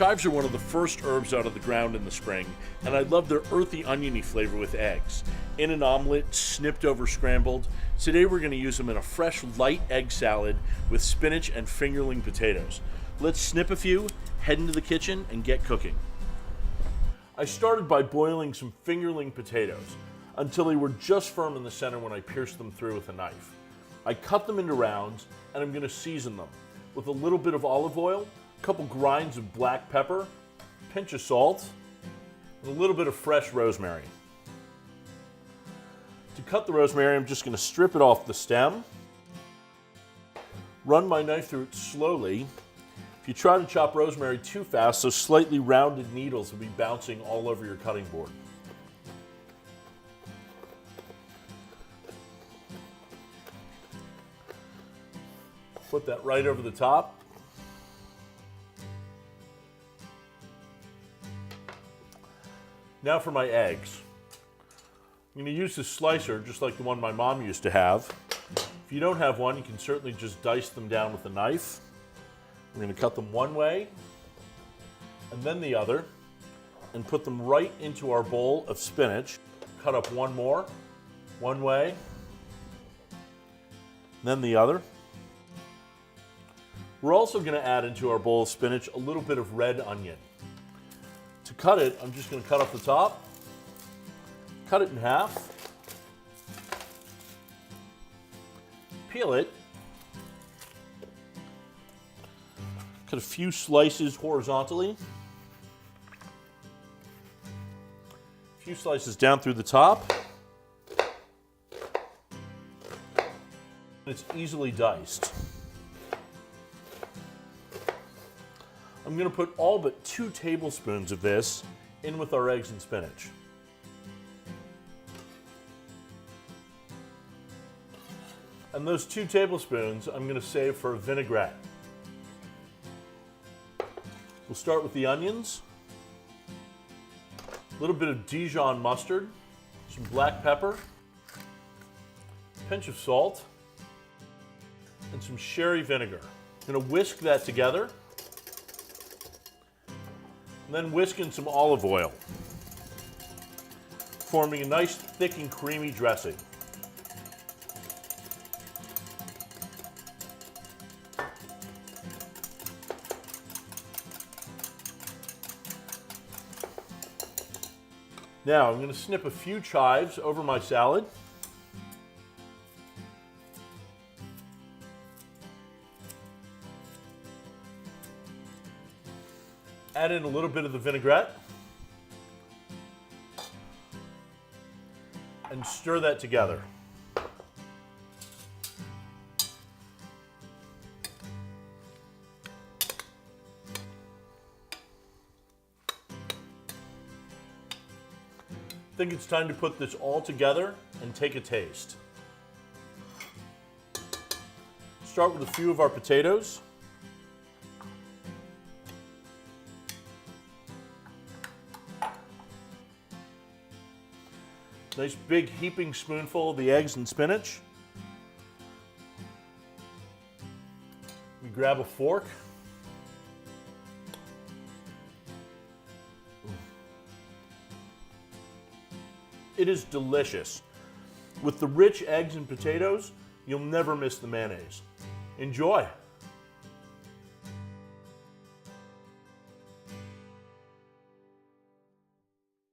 Chives are one of the first herbs out of the ground in the spring, and I love their earthy, oniony flavor with eggs. In an omelet, snipped over scrambled. Today we're going to use them in a fresh, light egg salad with spinach and fingerling potatoes. Let's snip a few, head into the kitchen, and get cooking. I started by boiling some fingerling potatoes until they were just firm in the center when I pierced them through with a knife. I cut them into rounds, and I'm going to season them with a little bit of olive oil, a couple grinds of black pepper, a pinch of salt, and a little bit of fresh rosemary. To cut the rosemary, I'm just going to strip it off the stem, run my knife through it slowly. If you try to chop rosemary too fast, those slightly rounded needles will be bouncing all over your cutting board. Put that right over the top. Now for my eggs. I'm going to use this slicer just like the one my mom used to have. If you don't have one, you can certainly just dice them down with a knife. We're going to cut them one way and then the other and put them right into our bowl of spinach. Cut up one more, one way, then the other. We're also going to add into our bowl of spinach a little bit of red onion. To cut it, I'm just going to cut off the top, cut it in half, peel it, cut a few slices horizontally, a few slices down through the top. It's easily diced. I'm going to put all but 2 tablespoons of this in with our eggs and spinach. And those 2 tablespoons I'm going to save for a vinaigrette. We'll start with the onions, a little bit of Dijon mustard, some black pepper, a pinch of salt, and some sherry vinegar. I'm going to whisk that together. And then whisk in some olive oil, forming a nice thick and creamy dressing. Now I'm going to snip a few chives over my salad. Add in a little bit of the vinaigrette and stir that together. I think it's time to put this all together and take a taste. Start with a few of our potatoes. Nice big heaping spoonful of the eggs and spinach. We grab a fork. It is delicious. With the rich eggs and potatoes, you'll never miss the mayonnaise. Enjoy.